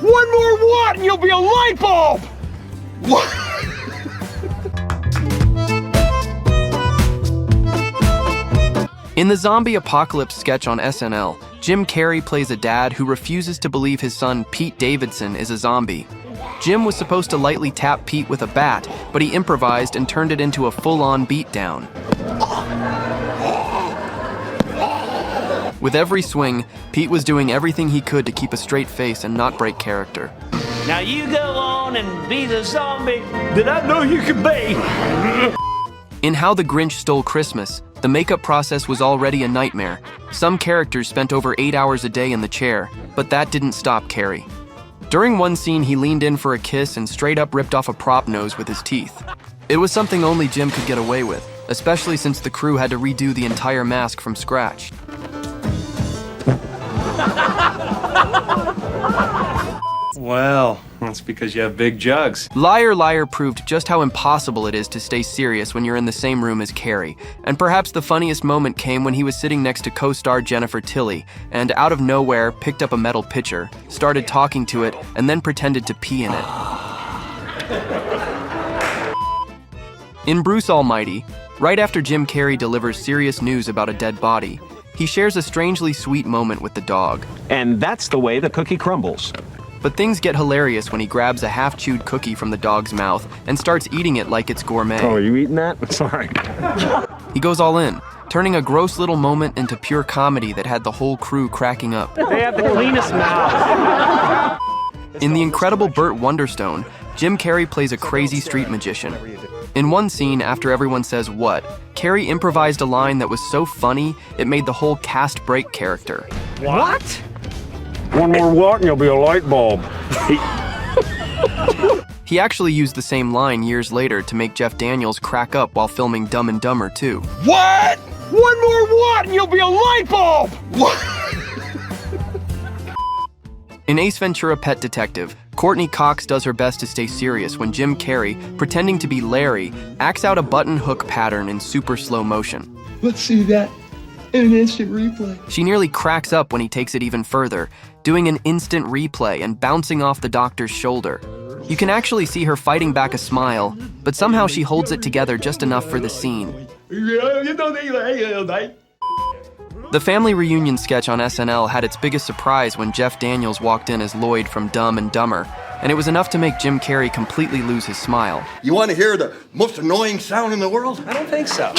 One more what and you'll be a light bulb! What? In the zombie apocalypse sketch on SNL, Jim Carrey plays a dad who refuses to believe his son Pete Davidson is a zombie. Jim was supposed to lightly tap Pete with a bat, but he improvised and turned it into a full-on beatdown. With every swing, Pete was doing everything he could to keep a straight face and not break character. Now you go on and be the zombie that I know you can be. In How the Grinch Stole Christmas, the makeup process was already a nightmare. Some characters spent over 8 hours a day in the chair, but that didn't stop Carrey. During one scene, he leaned in for a kiss and straight up ripped off a prop nose with his teeth. It was something only Jim could get away with, especially since the crew had to redo the entire mask from scratch. Well, that's because you have big jugs. Liar Liar proved just how impossible it is to stay serious when you're in the same room as Carrey, and perhaps the funniest moment came when he was sitting next to co-star Jennifer Tilly, and out of nowhere picked up a metal pitcher, started talking to it, and then pretended to pee in it. In Bruce Almighty, right after Jim Carrey delivers serious news about a dead body, he shares a strangely sweet moment with the dog. And that's the way the cookie crumbles. But things get hilarious when he grabs a half-chewed cookie from the dog's mouth and starts eating it like it's gourmet. Oh, are you eating that? Sorry. He goes all in, turning a gross little moment into pure comedy that had the whole crew cracking up. They have the cleanest mouth. In The Incredible Burt Wonderstone, Jim Carrey plays a crazy street magician. In one scene, after everyone says what, Carrey improvised a line that was so funny, it made the whole cast break character. What? One more what and you'll be a light bulb. He actually used the same line years later to make Jeff Daniels crack up while filming Dumb and Dumber 2. What? One more what and you'll be a light bulb! What? In Ace Ventura: Pet Detective, Courtney Cox does her best to stay serious when Jim Carrey, pretending to be Larry, acts out a button hook pattern in super slow motion. Let's see that in an instant replay. She nearly cracks up when he takes it even further, doing an instant replay and bouncing off the doctor's shoulder. You can actually see her fighting back a smile, but somehow she holds it together just enough for the scene. The family reunion sketch on SNL had its biggest surprise when Jeff Daniels walked in as Lloyd from Dumb and Dumber, and it was enough to make Jim Carrey completely lose his smile. You want to hear the most annoying sound in the world? I don't think so.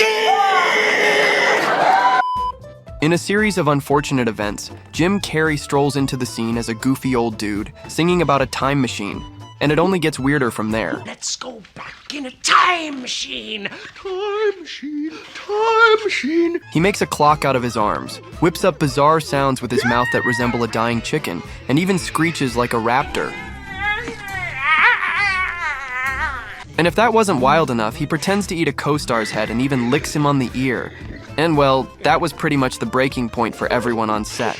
In a series of unfortunate events, Jim Carrey strolls into the scene as a goofy old dude, singing about a time machine, and it only gets weirder from there. Let's go back in a time machine. Time machine, time machine. He makes a clock out of his arms, whips up bizarre sounds with his mouth that resemble a dying chicken, and even screeches like a raptor. And if that wasn't wild enough, he pretends to eat a co-star's head and even licks him on the ear. And well, that was pretty much the breaking point for everyone on set.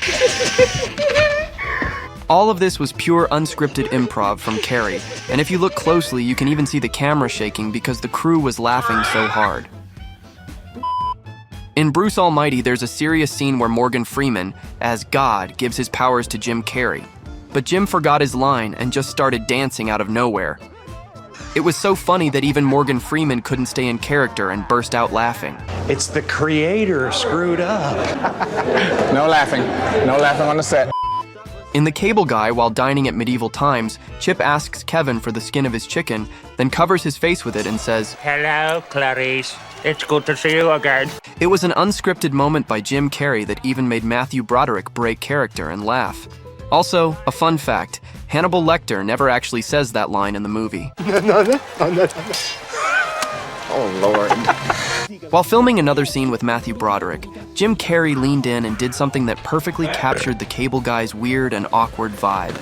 All of this was pure unscripted improv from Carrey, and if you look closely, you can even see the camera shaking because the crew was laughing so hard. In Bruce Almighty, there's a serious scene where Morgan Freeman, as God, gives his powers to Jim Carrey. But Jim forgot his line and just started dancing out of nowhere. It was so funny that even Morgan Freeman couldn't stay in character and burst out laughing. It's the creator screwed up. No laughing. No laughing on the set. In The Cable Guy, while dining at medieval times, Chip asks Kevin for the skin of his chicken, then covers his face with it and says, Hello, Clarice. It's good to see you again. It was an unscripted moment by Jim Carrey that even made Matthew Broderick break character and laugh. Also, a fun fact, Hannibal Lecter never actually says that line in the movie. Oh, Lord. While filming another scene with Matthew Broderick, Jim Carrey leaned in and did something that perfectly captured the Cable Guy's weird and awkward vibe.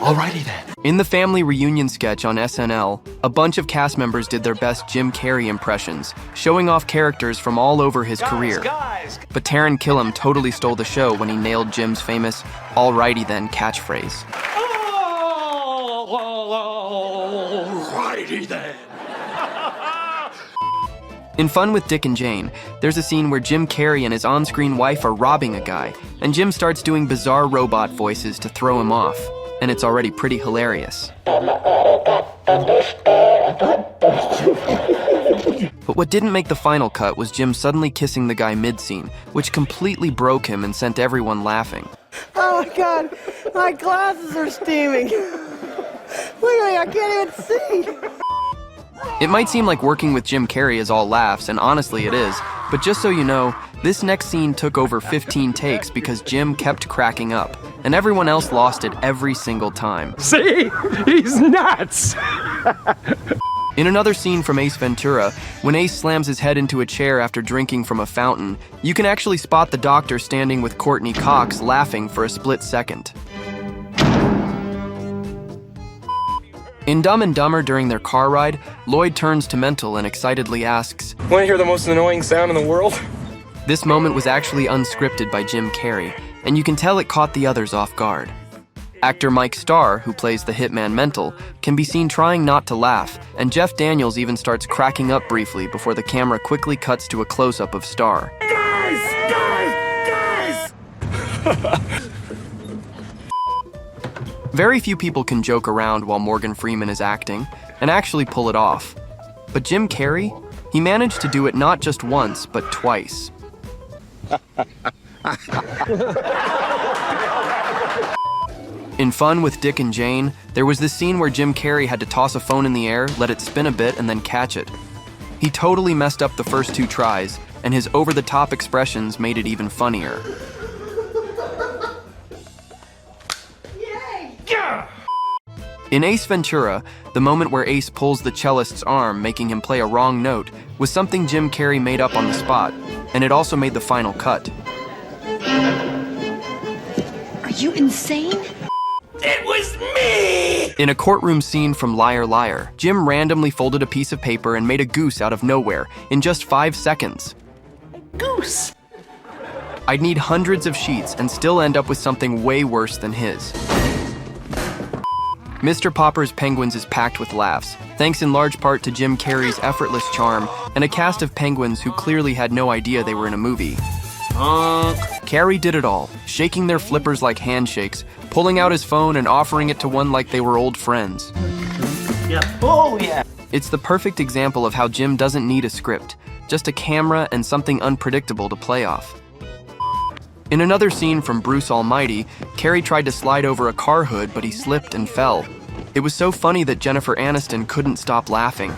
Alrighty then. In the family reunion sketch on SNL, a bunch of cast members did their best Jim Carrey impressions, showing off characters from all over his career. But Taron Killam totally stole the show when he nailed Jim's famous "Alrighty then" catchphrase. Alrighty then. In Fun with Dick and Jane, there's a scene where Jim Carrey and his on-screen wife are robbing a guy, and Jim starts doing bizarre robot voices to throw him off, and it's already pretty hilarious. But what didn't make the final cut was Jim suddenly kissing the guy mid-scene, which completely broke him and sent everyone laughing. Oh my God, my glasses are steaming. Look at me, I can't even see. It might seem like working with Jim Carrey is all laughs, and honestly it is, but just so you know, this next scene took over 15 takes because Jim kept cracking up, and everyone else lost it every single time. See? He's nuts! In another scene from Ace Ventura, when Ace slams his head into a chair after drinking from a fountain, you can actually spot the doctor standing with Courtney Cox laughing for a split second. In Dumb and Dumber during their car ride, Lloyd turns to Mental and excitedly asks, Want to hear the most annoying sound in the world? This moment was actually unscripted by Jim Carrey, and you can tell it caught the others off guard. Actor Mike Starr, who plays the hitman Mental, can be seen trying not to laugh, and Jeff Daniels even starts cracking up briefly before the camera quickly cuts to a close-up of Starr. Guys! Very few people can joke around while Morgan Freeman is acting, and actually pull it off. But Jim Carrey? He managed to do it not just once, but twice. In Fun with Dick and Jane, there was this scene where Jim Carrey had to toss a phone in the air, let it spin a bit, and then catch it. He totally messed up the first 2 tries, and his over-the-top expressions made it even funnier. In Ace Ventura, the moment where Ace pulls the cellist's arm, making him play a wrong note, was something Jim Carrey made up on the spot, and it also made the final cut. Are you insane? It was me! In a courtroom scene from Liar Liar, Jim randomly folded a piece of paper and made a goose out of nowhere in just 5 seconds. Goose! I'd need hundreds of sheets and still end up with something way worse than his. Mr. Popper's Penguins is packed with laughs, thanks in large part to Jim Carrey's effortless charm and a cast of penguins who clearly had no idea they were in a movie. Carrey did it all, shaking their flippers like handshakes, pulling out his phone and offering it to one like they were old friends. Yeah. Oh, yeah. It's the perfect example of how Jim doesn't need a script, just a camera and something unpredictable to play off. In another scene from Bruce Almighty, Carrey tried to slide over a car hood, but he slipped and fell. It was so funny that Jennifer Aniston couldn't stop laughing.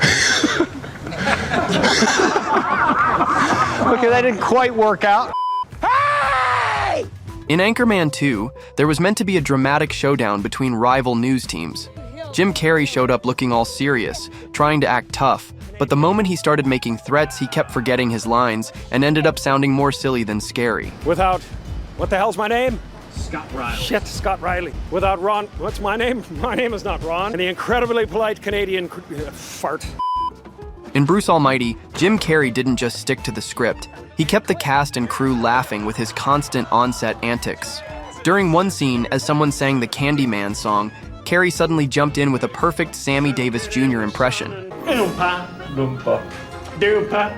Okay, that didn't quite work out. Hey! In Anchorman 2, there was meant to be a dramatic showdown between rival news teams. Jim Carrey showed up looking all serious, trying to act tough, but the moment he started making threats, he kept forgetting his lines and ended up sounding more silly than scary. Without... What the hell's my name? Scott Riley. Shit, Scott Riley. Without Ron... What's my name? My name is not Ron. And the incredibly polite Canadian... fart. In Bruce Almighty, Jim Carrey didn't just stick to the script. He kept the cast and crew laughing with his constant on-set antics. During one scene, as someone sang the Candyman song, Carrey suddenly jumped in with a perfect Sammy Davis Jr. impression. Oompa. Loompa. Doompa.